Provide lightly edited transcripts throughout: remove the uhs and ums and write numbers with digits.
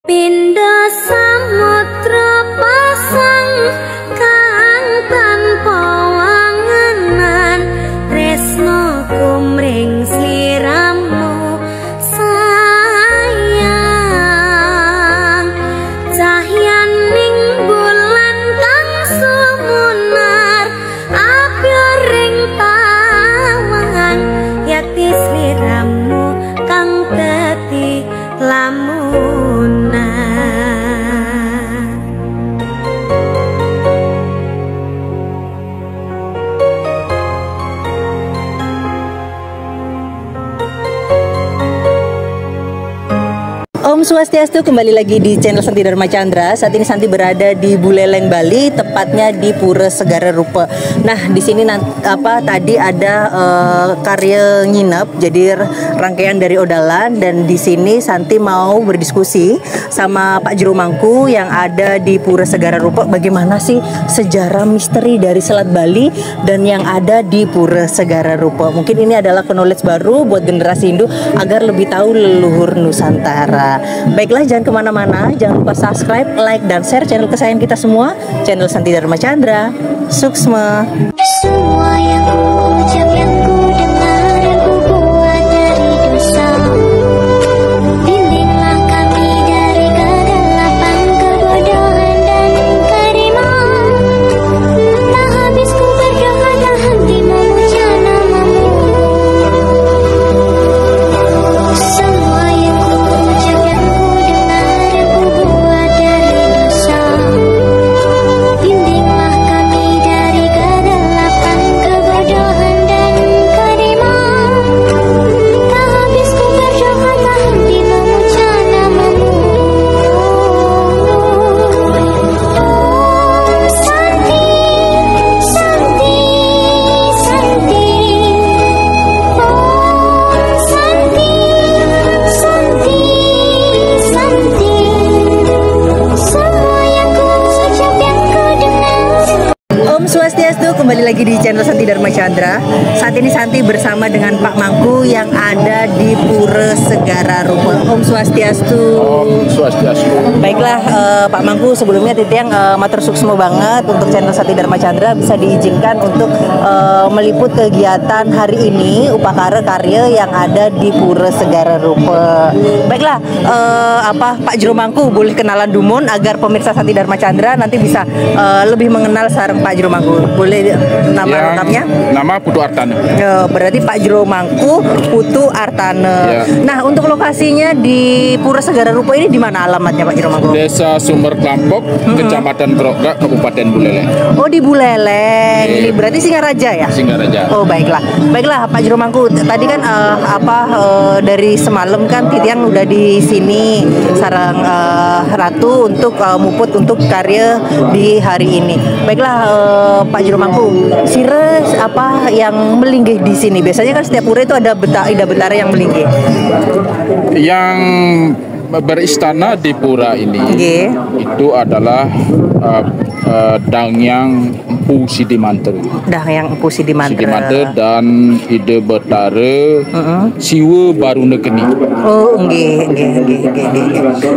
Pindha samudra pasang kang tanpa wangenan tresno kumring sliramu sayang cahyaning bulan kang sumunar apyoring taman yakti sliramu kang dadi lamunan. Om Swastiastu, kembali lagi di channel Santi Dharma Chandra. Saat ini Santi berada di Buleleng, Bali, tepatnya di Pura Segara Rupa. Nah, di sini tadi ada karya nginep, jadi rangkaian dari Odalan, dan di sini Santi mau berdiskusi sama Pak Jero Mangku yang ada di Pura Segara Rupa. Bagaimana sih sejarah misteri dari Selat Bali dan yang ada di Pura Segara Rupa? Mungkin ini adalah knowledge baru buat generasi Hindu agar lebih tahu leluhur Nusantara. Baiklah, jangan kemana-mana, jangan lupa subscribe, like, dan share channel kesayangan kita semua, channel Santi Dharma Chandra. Suksma. Semua yang ku ucap, yang ku dengar, yang ku buat dari dosa, bimbinglah kami dari kegelapan, kebodohan dan keriman. Tak habis ku berdoa, tak henti memuja namamu. Semua yang ku ucap, yang ku dengar, yang ku buat dari dosa, bimbinglah kami dari kegelapan, kebodohan dan keriman. Tak habis ku berdoa, tak henti memuja namamu. Santi, Santi, Santi. Santi, Santi, Santi. Semua yang ku ucap, yang ku dengar. Om Swastiastu, kembali lagi di channel Santi Dharma Chandra. Saat ini Santi bersama dengan Pak Mangku yang ada di Pura Segara Rupa. Om Swastiastu. Om Swastiastu. Baiklah, Pak Mangku, sebelumnya Titiang matur suksma banget untuk channel Santi Dharma Chandra bisa diizinkan untuk meliput kegiatan hari ini Upakara Karya yang ada di Pura Segara Rupa. Baiklah, Pak Jero Mangku boleh kenalan Dumon agar pemirsa Santi Dharma Chandra nanti bisa lebih mengenal sareng Pak Jero Mangku. Boleh nama lengkapnya? Nama Putu Artana. Berarti Pak Jero Mangku Putu Artana. Ya. Nah, untuk lokasinya di Pura Segara Rupa ini di mana alamatnya Pak Jero Mangku? Desa Sumber Klampok, Kecamatan Krogak, Kabupaten Buleleng. Oh, di Buleleng. Ini berarti Singaraja ya? Singaraja. Oh, baiklah. Baiklah Pak Jero Mangku, tadi kan dari semalam kan Titiang udah di sini sarang Ratu untuk muput untuk karya di hari ini. Baiklah, Pak Jero Mangku, sire apa yang melinggih di sini? Biasanya kan setiap pura itu ada ida betara yang melinggih. Yang beristana di pura ini itu adalah Dangyang Empu Sidimantra. Dangyang Empu Sidimantra dan ide betara Siwa Baru Negeni. Oh, nggih.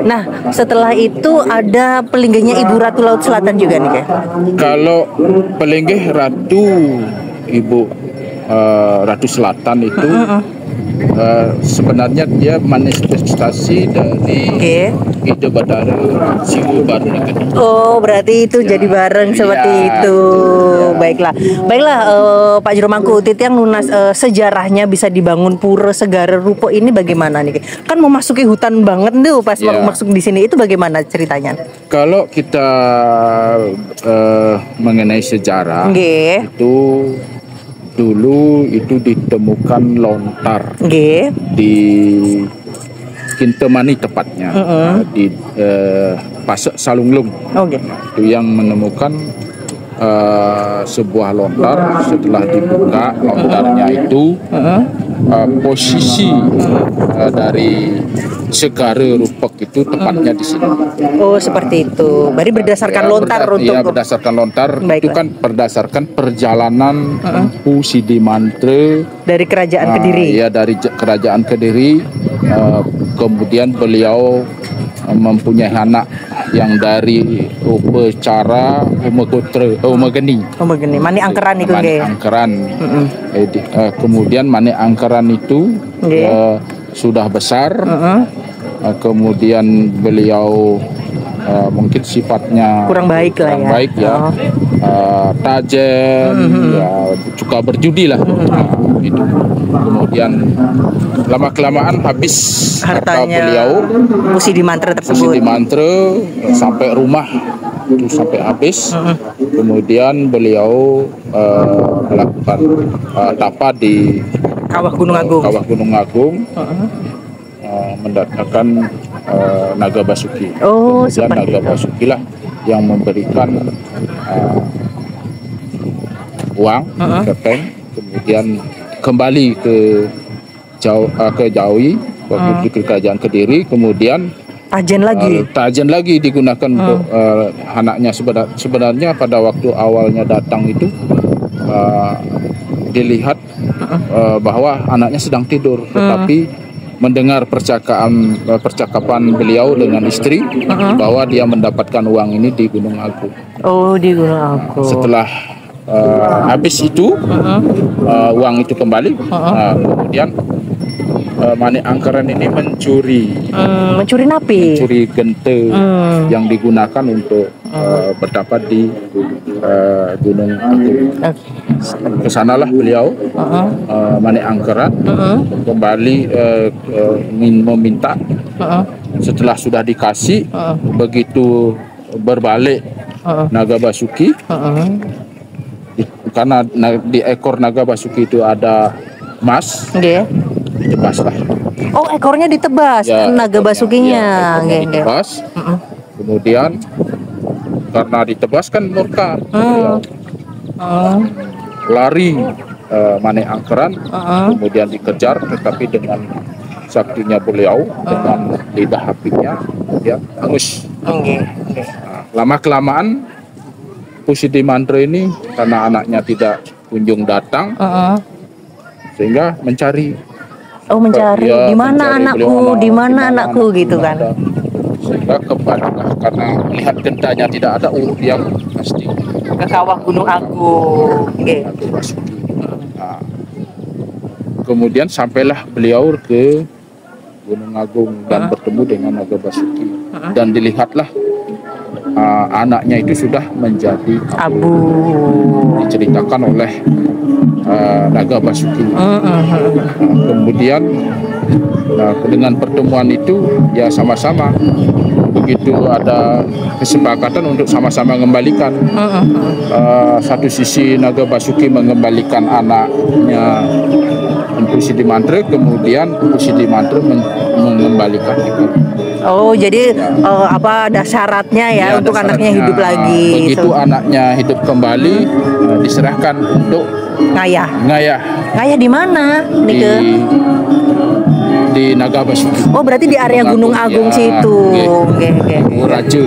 Nah, setelah itu ada pelinggihnya Ibu Ratu Laut Selatan juga nih, Kak? Kalau pelinggih Ibu Ratu Selatan itu sebenarnya dia manifestasi dari ide betara Siwa Baru Negeni. Oh, berarti itu jadi bareng seperti itu. Baiklah, Pak Jero Mangku, Titiang lunas sejarahnya bisa dibangun Pura Segara Rupa ini bagaimana nih? Kan memasuki hutan banget tuh pas masuk di sini, itu bagaimana ceritanya? Kalau kita mengenai sejarah itu dulu itu ditemukan lontar di Kintamani tepatnya di Pasek Salunglung. Itu yang menemukan sebuah lontar. Setelah dibuka lontarnya itu posisi dari Segara Rupa itu tepatnya di sini. Oh, seperti itu. Berarti berdasarkan lontar berdasarkan lontar. Itu kan berdasarkan perjalanan Empu Sidimantra dari Kerajaan Kediri. Ya, dari Kerajaan Kediri. Kemudian beliau mempunyai anak yang dari upacara Umegeni. Umegeni, mani angkeran iku Mani nggih. angkeran. Kemudian mani angkeran itu sudah besar. Kemudian beliau mungkin sifatnya Kurang baik lah ya. baik ya. Tajam, ya, suka berjudi lah. Gitu. Kemudian lama kelamaan habis harta Hartanya beliau, Pusi di mantra Pusi tersebut. di mantra sampai rumah itu sampai habis. Kemudian beliau melakukan tapa di Kawah Gunung Agung. Kawah Gunung Agung, mendatangkan Naga Basuki. Oh, Kemudian seperti Naga itu. Basuki lah yang memberikan uang kepeng, kemudian kembali ke Jawi, waktu itu ke kerajaan Kediri, kemudian Tajen lagi. Tajen lagi digunakan untuk anaknya. Sebenarnya pada waktu awalnya datang itu dilihat bahwa anaknya sedang tidur, tetapi mendengar percakapan beliau dengan istri bahwa dia mendapatkan uang ini di Gunung Agung. Oh, di Gunung Agung. Setelah habis itu uang itu kembali, kemudian Mani Angkeran ini mencuri napi. mencuri gente yang digunakan untuk berdapat di Gunung Agung. Kesanalah beliau Mani Angkeran kembali meminta. Setelah sudah dikasih, begitu berbalik Naga Basuki, karena di ekor Naga Basuki itu ada emas, ditebaslah. Oh, ekornya ditebas, Ya, Naga Basukinya. ekornya ditebas. Kemudian karena ditebas kan murka, beliau lari Mani Angkeran, kemudian dikejar, tetapi dengan saktinya beliau, dengan lidah apinya, dia hangus. Lama kelamaan Pusi di Mantra ini karena anaknya tidak kunjung datang, sehingga mencari. Oh, mencari Ya, di mana mencari anakku, beliau, di mana anakku gitu tidak kan. ada. Sehingga kembali karena melihat gentanya tidak ada, dia pasti Ke Kawah Gunung Agung. Naga Basuki. Nah, kemudian sampailah beliau ke Gunung Agung dan bertemu dengan Naga Basuki, dan dilihatlah anaknya itu sudah menjadi Abu. Diceritakan oleh Naga Basuki. Kemudian dengan pertemuan itu ya sama-sama, begitu ada kesepakatan untuk sama-sama mengembalikan. Satu sisi Naga Basuki mengembalikan anaknya Pusi di Mantra, kemudian Pusi di Mantra mengembalikan itu. Oh, jadi ada syaratnya ya Ya, untuk ada anaknya syaratnya. hidup lagi. Begitu anaknya hidup kembali, diserahkan untuk Ngayah. ngayah Di mana? di Naga Basuki. Oh, berarti di area Gunung Agung Ya, situ. Oke. Raja.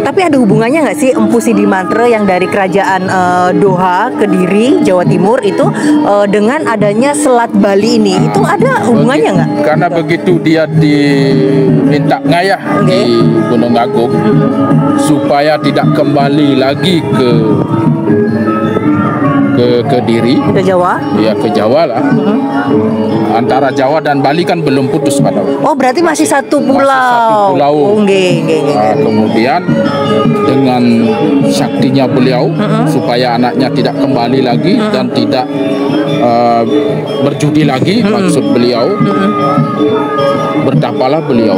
Tapi ada hubungannya nggak sih Empu Sidi Mantra yang dari kerajaan Doha, Kediri, Jawa Timur itu dengan adanya Selat Bali ini? Itu ada hubungannya nggak? Karena begitu dia diminta ngayah di Gunung Agung supaya tidak kembali lagi ke Kediri, Ke Jawa? ya ke Jawa lah. Antara Jawa dan Bali kan belum putus pada waktu. Oh, berarti masih satu pulau. satu pulau. Oh, nggih. Kemudian dengan saktinya beliau supaya anaknya tidak kembali lagi dan tidak berjudi lagi, maksud beliau, bertapalah beliau,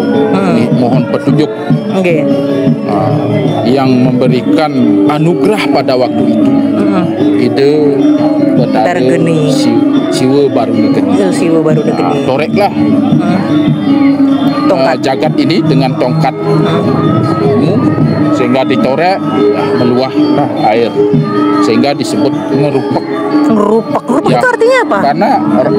mohon petunjuk yang memberikan anugerah pada waktu itu. Ide Betara Siwa Baru Negeri. Siwa Baru Negeri. Toreklah jagat ini dengan tongkat sehingga ditorek, meluahlah air sehingga disebut ngerupak. Ngerupak Ya, itu artinya apa? Karena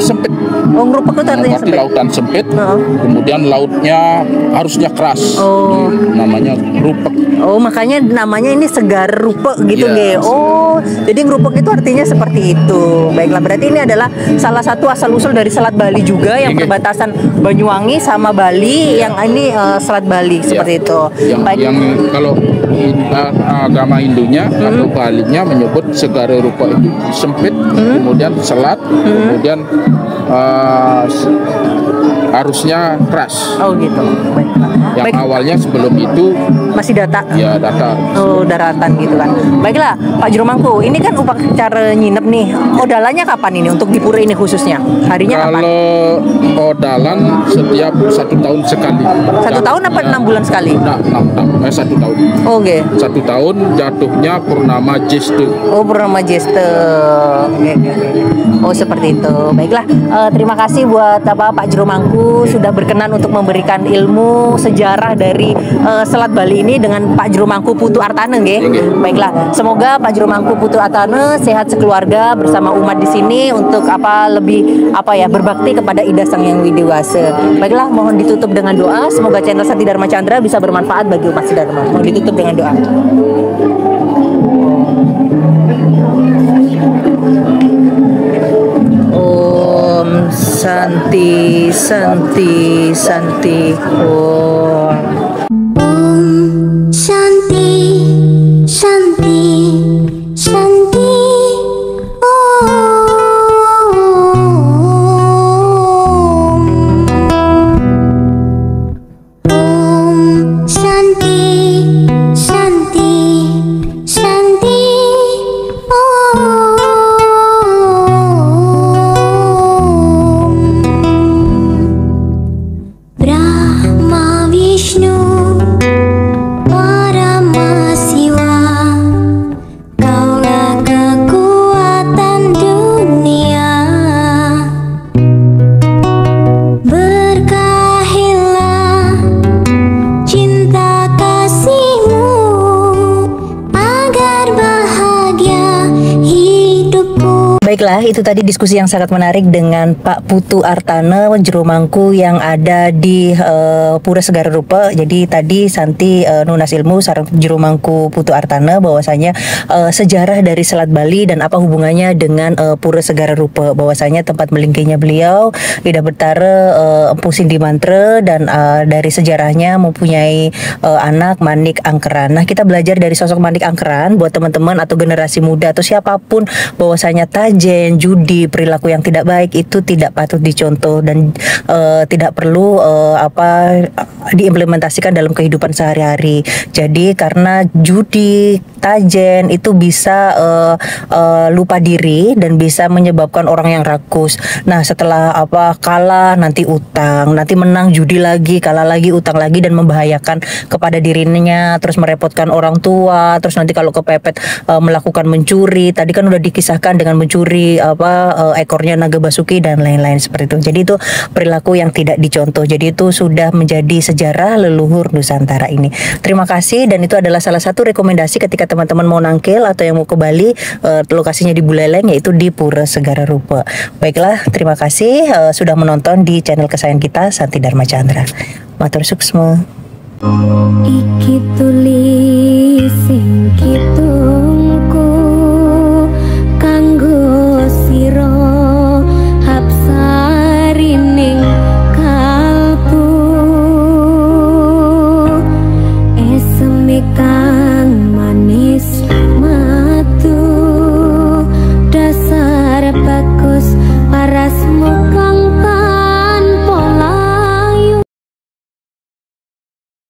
sempit Oh, ngerupek itu artinya Berarti sempit. lautan sempit. Oh. Kemudian lautnya harusnya keras. Oh. Namanya ngerupek. Oh, makanya namanya ini segar rupek gitu, Iya, Ge. Oh, jadi ngerupek itu artinya seperti itu. Baiklah, berarti ini adalah salah satu asal-usul dari Selat Bali juga yang Iya. perbatasan Banyuwangi sama Bali, yang ini Selat Bali seperti itu. Yang kalau agama Hindunya atau Balinya menyebut segara rupa itu sempit, kemudian selat, kemudian harusnya keras. Oh gitu. Baiklah. Yang Baik, awalnya sebelum itu masih data. ya datar. Oh, daratan gitu kan. Baiklah, Pak Jurumangku, ini kan upacara nginep nih. Odalanya kapan ini untuk di pura ini khususnya? Harinya kapan? Kalau odalan setiap 1 tahun sekali. 1 tahun apa 6 bulan sekali? Nah, 1 tahun. Oke. 1 tahun jatuhnya purnama Jeste. Oh, Purnama Jeste. Oke. Oh, seperti itu. Baiklah, terima kasih buat Pak Jurumangku sudah berkenan untuk memberikan ilmu sejarah dari Selat Bali ini dengan Pak Jurumangku Putu Artane, nggih. Baiklah, semoga Pak Jurumangku Putu Artane sehat sekeluarga bersama umat di sini untuk lebih berbakti kepada Ida Sang Hyang Widiwasa. Baiklah, mohon ditutup dengan doa. Semoga channel Santi Dharma Chandra bisa bermanfaat bagi umat Dharma. Mohon ditutup dengan doa. Om Santi Santi Santi Om. Om Shanti Shanti Shanti Om Shanti Shanti Shanti Brahma Vishnu Parama Siwa, Kaulah kekuatan dunia, berkahilah cinta kasihmu agar bahagia hidupku. Baiklah, itu tadi diskusi yang sangat menarik dengan Pak Putu Artane Jurumangku yang ada di Pura Segara Rupa. Jadi tadi Santi nunas ilmu sareng Jurumangku Putu Artane bahwasanya sejarah dari Selat Bali dan apa hubungannya dengan Pura Segara Rupa, bahwasanya tempat melingkihnya beliau Ida Betara Empu Sindi Mantra, dan dari sejarahnya mempunyai anak Manik Angkeran. Nah, kita belajar dari sosok Manik Angkeran buat teman-teman atau generasi muda atau siapapun, bahwasanya tajen, judi, perilaku yang tidak baik itu tidak patut dicontoh dan tidak perlu diimplementasikan dalam kehidupan sehari-hari. Jadi karena judi, tajen itu bisa lupa diri dan bisa menyebabkan orang yang rakus. Nah, setelah kalah nanti utang, nanti menang judi lagi, kalah lagi, utang lagi, dan membahayakan kepada dirinya, terus merepotkan orang tua, terus nanti kalau kepepet melakukan mencuri, tadi kan udah dikisahkan dengan mencuri ekornya naga basuki dan lain-lain seperti itu. Jadi itu perilaku yang tidak dicontoh. Jadi itu sudah menjadi sejarah leluhur Nusantara ini. Terima kasih, dan itu adalah salah satu rekomendasi ketika teman-teman mau nangkil atau yang mau ke Bali, lokasinya di Buleleng, yaitu di Pura Segara Rupa. Baiklah, terima kasih sudah menonton di channel kesayangan kita Santi Dharma Chandra. Matur suksma. Iki tulis sing kitu